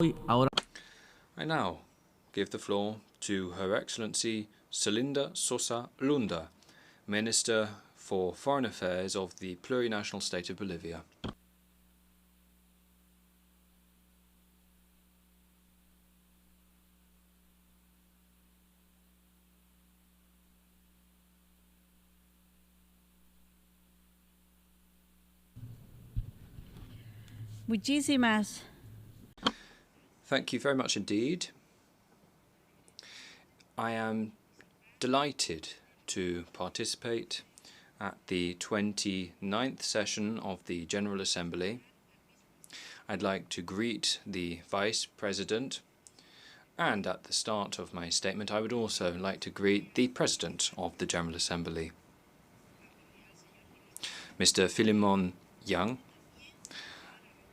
I now give the floor to Her Excellency Celinda Sosa Lunda, Minister for Foreign Affairs of the Plurinational State of Bolivia. Muchísimas. Thank you very much indeed. I am delighted to participate at the 29th session of the General Assembly. I'd like to greet the Vice President, and at the start of my statement I would also like to greet the President of the General Assembly, Mr. Philemon Young,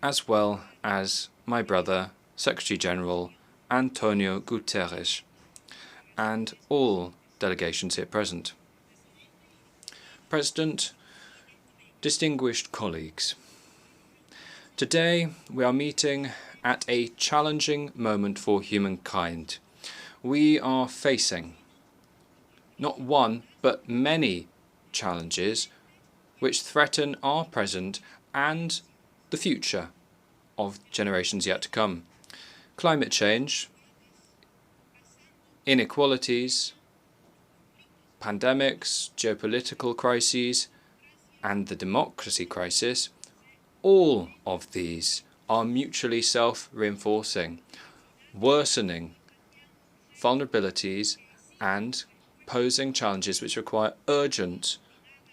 as well as my brother, Secretary General Antonio Guterres, and all delegations here present. President, distinguished colleagues, today we are meeting at a challenging moment for humankind. We are facing not one but many challenges which threaten our present and the future of generations yet to come. Climate change, inequalities, pandemics, geopolitical crises, and the democracy crisis, all of these are mutually self-reinforcing, worsening vulnerabilities and posing challenges which require urgent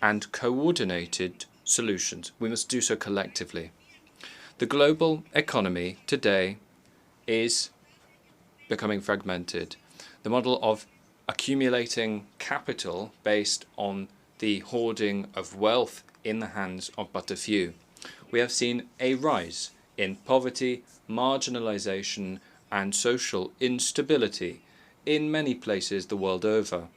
and coordinated solutions. We must do so collectively. The global economy today is becoming fragmented. The model of accumulating capital based on the hoarding of wealth in the hands of but a few. We have seen a rise in poverty, marginalization, and social instability in many places the world over.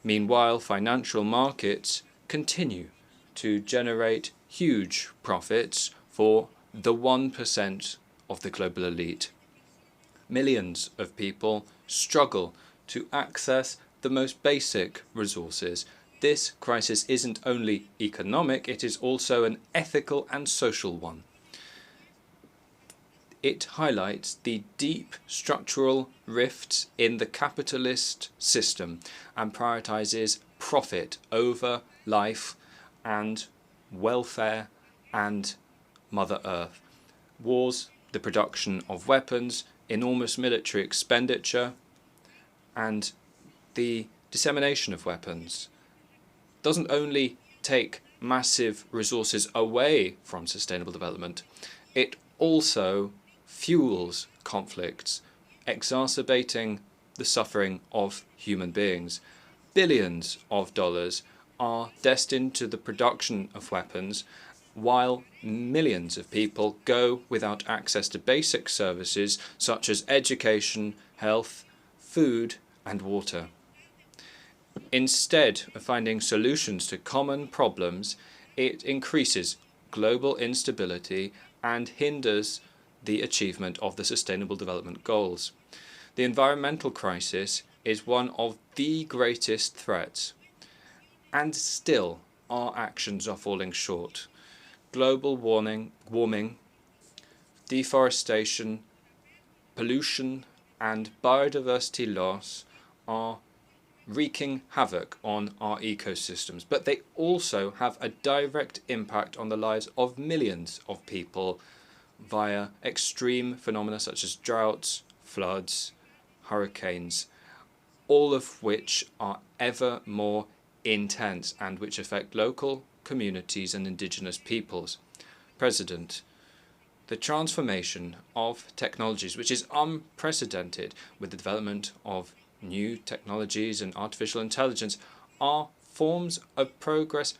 Meanwhile, financial markets continue to generate huge profits for the 1% of the global elite. Millions of people struggle to access the most basic resources. This crisis isn't only economic, it is also an ethical and social one. It highlights the deep structural rifts in the capitalist system and prioritizes profit over life and welfare and Mother Earth. Wars, the production of weapons, enormous military expenditure, and the dissemination of weapons doesn't only take massive resources away from sustainable development, it also fuels conflicts, exacerbating the suffering of human beings. Billions of dollars are destined to the production of weapons, while millions of people go without access to basic services such as education, health, food, and water. Instead of finding solutions to common problems, it increases global instability and hinders the achievement of the Sustainable Development Goals. The environmental crisis is one of the greatest threats, and still our actions are falling short. Global warming, deforestation, pollution, and biodiversity loss are wreaking havoc on our ecosystems, but they also have a direct impact on the lives of millions of people via extreme phenomena such as droughts, floods, hurricanes, all of which are ever more intense and which affect local communities and indigenous peoples. President, the transformation of technologies, which is unprecedented with the development of new technologies and artificial intelligence, are forms of progress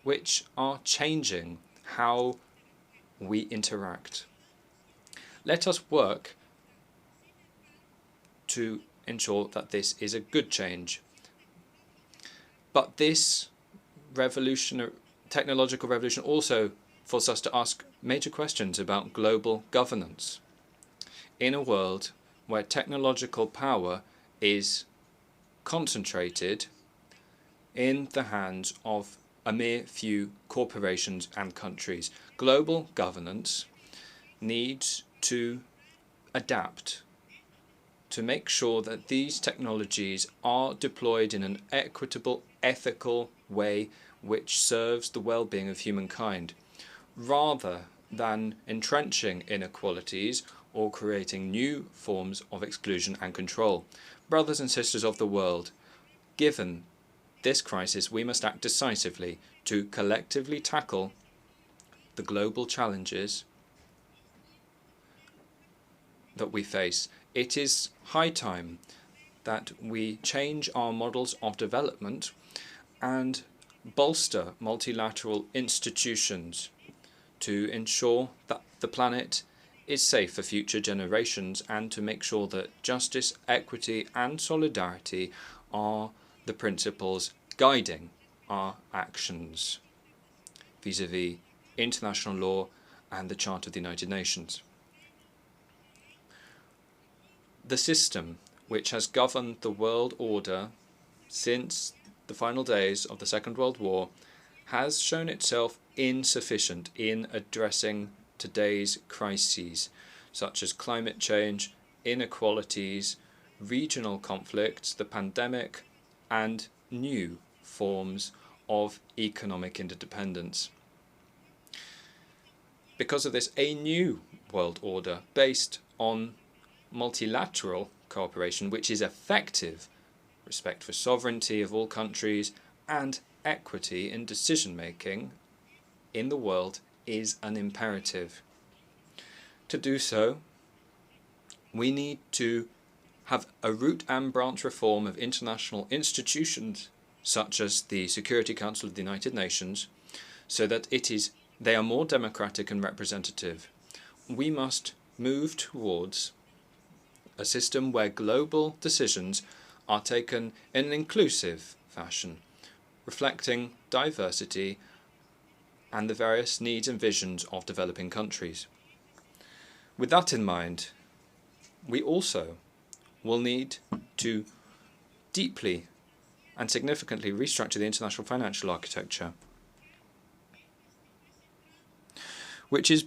which are changing how we interact. Let us work to ensure that this is a good change. But this technological revolution also forces us to ask major questions about global governance. in a world where technological power is concentrated in the hands of a mere few corporations and countries. Global governance needs to adapt to make sure that these technologies are deployed in an equitable, ethical way which serves the well-being of humankind, rather than entrenching inequalities or creating new forms of exclusion and control. Brothers and sisters of the world, given this crisis, we must act decisively to collectively tackle the global challenges that we face. It is high time that we change our models of development and bolster multilateral institutions to ensure that the planet is safe for future generations and to make sure that justice, equity and solidarity are the principles guiding our actions vis-à-vis international law and the Charter of the United Nations. The system which has governed the world order since the final days of the Second World War has shown itself insufficient in addressing today's crises, such as climate change, inequalities, regional conflicts, the pandemic, and new forms of economic interdependence. Because of this, a new world order based on multilateral cooperation, which is effective, respect for sovereignty of all countries, and equity in decision-making in the world is an imperative. To do so, we need to have a root and branch reform of international institutions such as the Security Council of the United Nations, so that they are more democratic and representative. We must move towards a system where global decisions are taken in an inclusive fashion, reflecting diversity and the various needs and visions of developing countries. With that in mind, we also will need to deeply and significantly restructure the international financial architecture, which is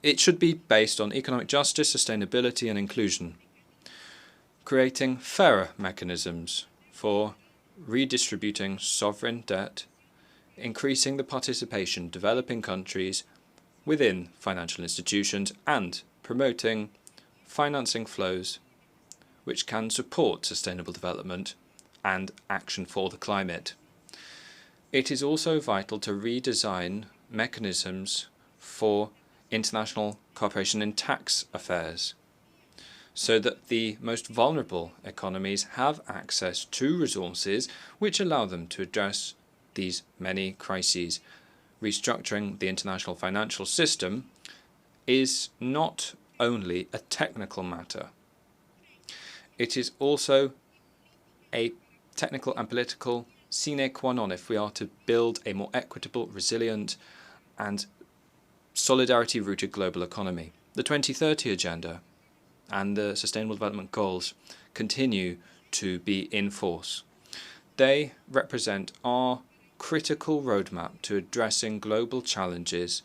it should be based on economic justice, sustainability and inclusion, creating fairer mechanisms for redistributing sovereign debt, increasing the participation of developing countries within financial institutions, and promoting financing flows which can support sustainable development and action for the climate. It is also vital to redesign mechanisms for international cooperation in tax affairs, so that the most vulnerable economies have access to resources which allow them to address these many crises. Restructuring the international financial system is not only a technical matter. It is also a technical and political sine qua non if we are to build a more equitable, resilient and solidarity-rooted global economy. The 2030 Agenda and the Sustainable Development Goals continue to be in force. They represent our critical roadmap to addressing global challenges,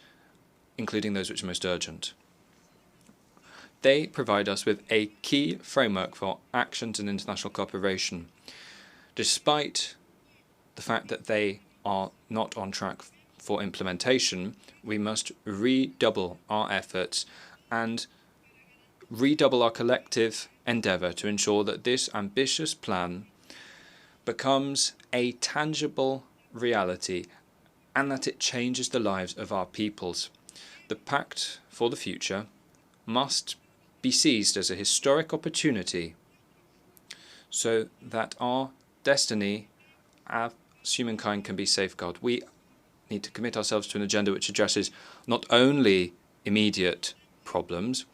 including those which are most urgent. They provide us with a key framework for actions in international cooperation. Despite the fact that they are not on track for implementation, we must redouble our efforts and redouble our collective endeavour to ensure that this ambitious plan becomes a tangible reality and that it changes the lives of our peoples. The Pact for the Future must be seized as a historic opportunity so that our destiny as humankind can be safeguarded. We need to commit ourselves to an agenda which addresses not only immediate problems,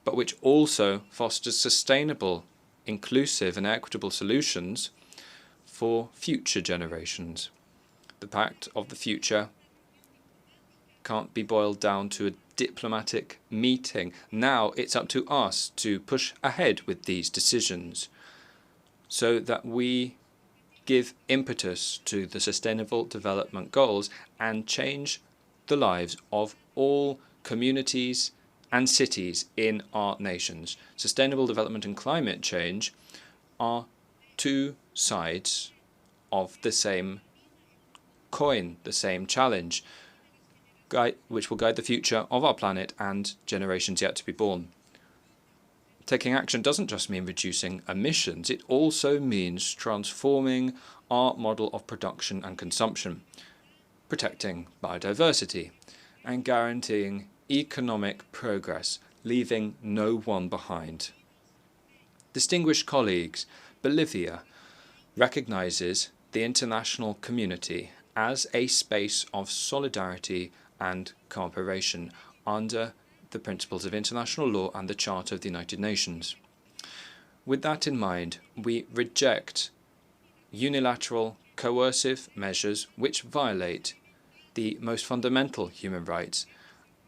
but which also fosters sustainable, inclusive and equitable solutions for future generations. The Pact of the Future can't be boiled down to a diplomatic meeting. Now it's up to us to push ahead with these decisions so that we give impetus to the Sustainable Development Goals and change the lives of all communities and cities in our nations. Sustainable development and climate change are two sides of the same coin, the same challenge, which will guide the future of our planet and generations yet to be born. Taking action doesn't just mean reducing emissions, it also means transforming our model of production and consumption, protecting biodiversity, and guaranteeing economic progress, leaving no one behind. Distinguished colleagues, Bolivia recognizes the international community as a space of solidarity and cooperation under the principles of international law and the Charter of the United Nations. With that in mind, we reject unilateral coercive measures which violate the most fundamental human rights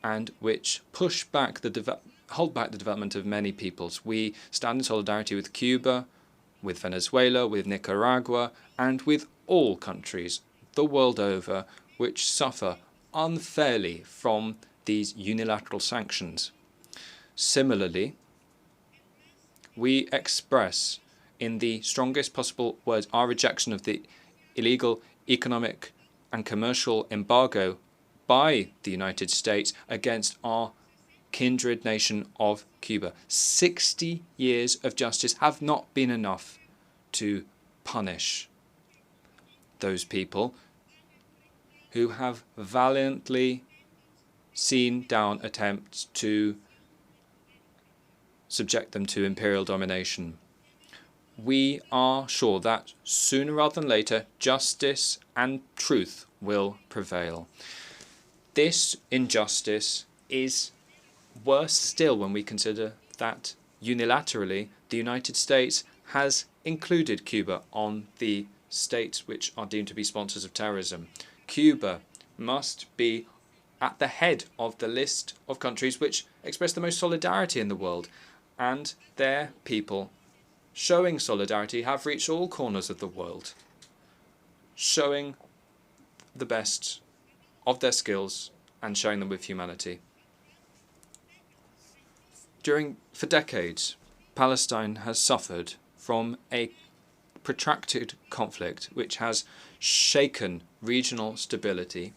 and which hold back the development of many peoples. We stand in solidarity with Cuba, with Venezuela, with Nicaragua, and with all countries the world over which suffer unfairly from these unilateral sanctions. Similarly, we express in the strongest possible words our rejection of the illegal economic and commercial embargo by the United States against our kindred nation of Cuba. 60 years of justice have not been enough to punish those people who have valiantly seen down attempts to subject them to imperial domination. We are sure that sooner rather than later, justice and truth will prevail. This injustice is worse still when we consider that unilaterally the United States has included Cuba on the states which are deemed to be sponsors of terrorism. Cuba must be at the head of the list of countries which express the most solidarity in the world, and their people, showing solidarity, have reached all corners of the world, showing the best of their skills and sharing them with humanity. For decades, Palestine has suffered from a protracted conflict which has shaken regional stability,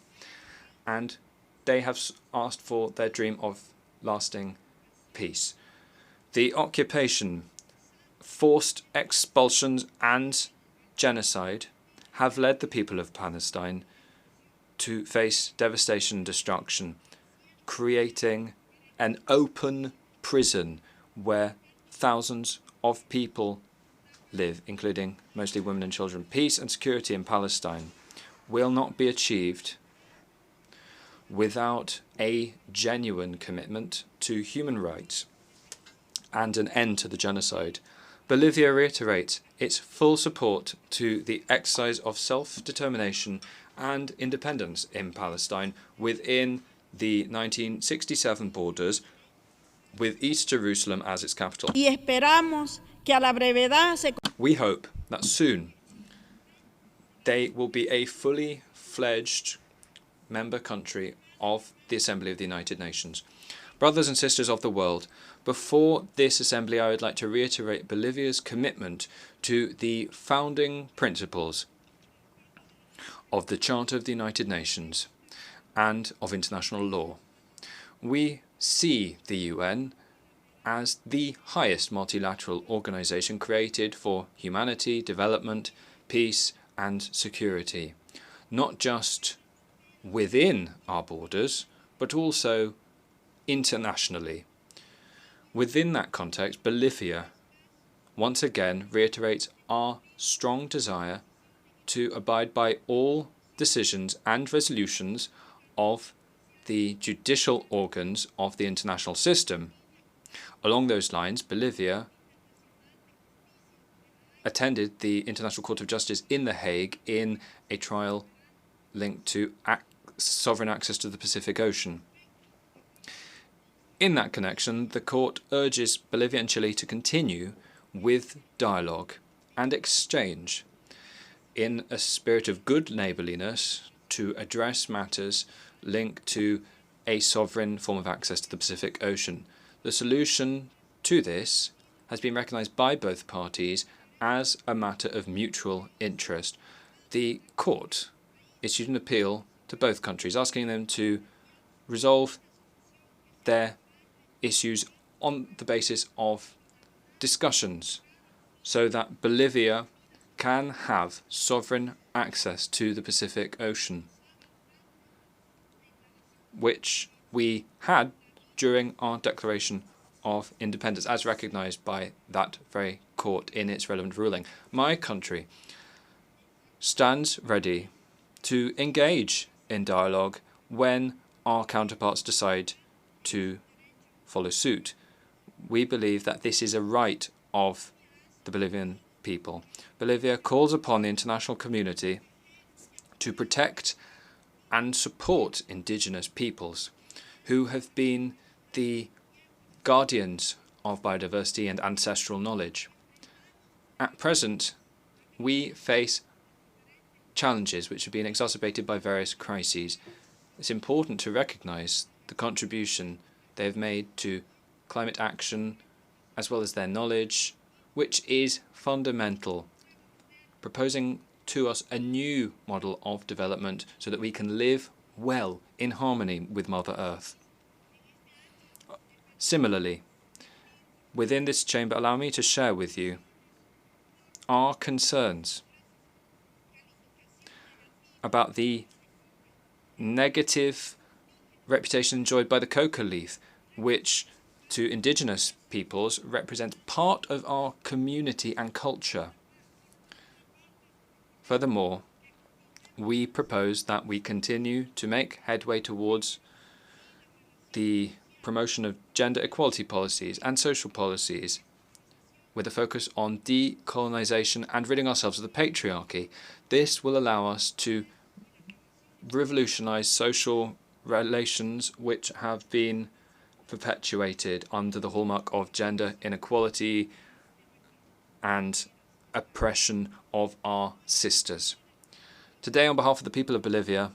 and they have asked for their dream of lasting peace. The occupation, forced expulsions and genocide have led the people of Palestine to face devastation and destruction, creating an open prison where thousands of people live, including mostly women and children. Peace and security in Palestine will not be achieved without a genuine commitment to human rights and an end to the genocide. Bolivia reiterates its full support to the exercise of self-determination and independence in Palestine within the 1967 borders, with East Jerusalem as its capital. Y esperamos que a la brevedad se... We hope that soon they will be a fully fledged member country of the Assembly of the United Nations. Brothers and sisters of the world, before this assembly I would like to reiterate Bolivia's commitment to the founding principles of the Charter of the United Nations and of international law. We see the UN as the highest multilateral organization created for humanity, development, peace and security, not just within our borders, but also internationally. Within that context, Bolivia once again reiterates our strong desire to abide by all decisions and resolutions of the judicial organs of the international system. Along those lines, Bolivia attended the International Court of Justice in The Hague in a trial linked to sovereign access to the Pacific Ocean. In that connection, the Court urges Bolivia and Chile to continue with dialogue and exchange in a spirit of good neighbourliness to address matters linked to a sovereign form of access to the Pacific Ocean. The solution to this has been recognised by both parties as a matter of mutual interest. The Court issued an appeal to both countries, asking them to resolve their issues on the basis of discussions so that Bolivia can have sovereign access to the Pacific Ocean, which we had during our Declaration of Independence, as recognised by that very court in its relevant ruling. My country stands ready to engage in dialogue when our counterparts decide to follow suit. We believe that this is a right of the Bolivian people. Bolivia calls upon the international community to protect and support indigenous peoples who have been the guardians of biodiversity and ancestral knowledge. At present, we face challenges which have been exacerbated by various crises. It's important to recognise the contribution they have made to climate action as well as their knowledge, which is fundamental, proposing to us a new model of development so that we can live well in harmony with Mother Earth. Similarly, within this chamber, allow me to share with you our concerns about the negative reputation enjoyed by the coca leaf, which to indigenous peoples represents part of our community and culture. Furthermore, we propose that we continue to make headway towards the promotion of gender equality policies and social policies with a focus on decolonization and ridding ourselves of the patriarchy. This will allow us to revolutionize social relations which have been perpetuated under the hallmark of gender inequality and oppression of our sisters. Today, on behalf of the people of Bolivia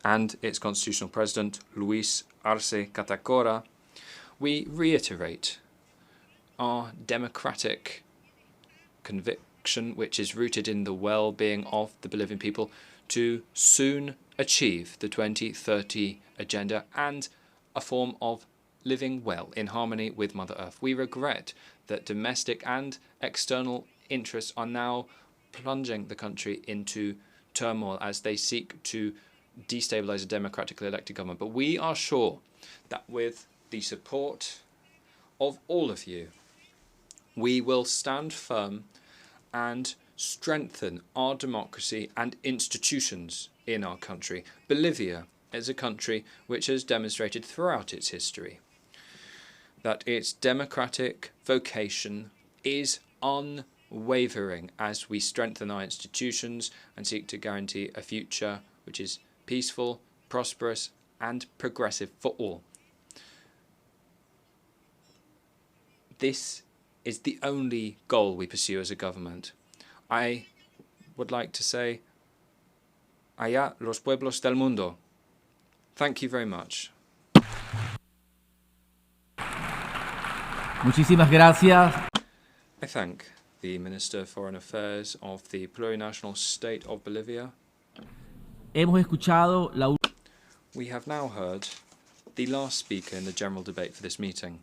and its constitutional president, Luis Arce Catacora, we reiterate our democratic conviction, which is rooted in the well-being of the Bolivian people, to soon achieve the 2030 agenda and a form of living well in harmony with Mother Earth. We regret that domestic and external interests are now plunging the country into turmoil as they seek to destabilize a democratically elected government. But we are sure that with the support of all of you, we will stand firm and strengthen our democracy and institutions in our country. Bolivia is a country which has demonstrated throughout its history that its democratic vocation is unwavering as we strengthen our institutions and seek to guarantee a future which is peaceful, prosperous, and progressive for all. This is the only goal we pursue as a government. I would like to say, allá los pueblos del mundo. Thank you very much. Muchísimas gracias. I thank the Minister of Foreign Affairs of the Plurinational State of Bolivia. Hemos escuchado la We have now heard the last speaker in the general debate for this meeting.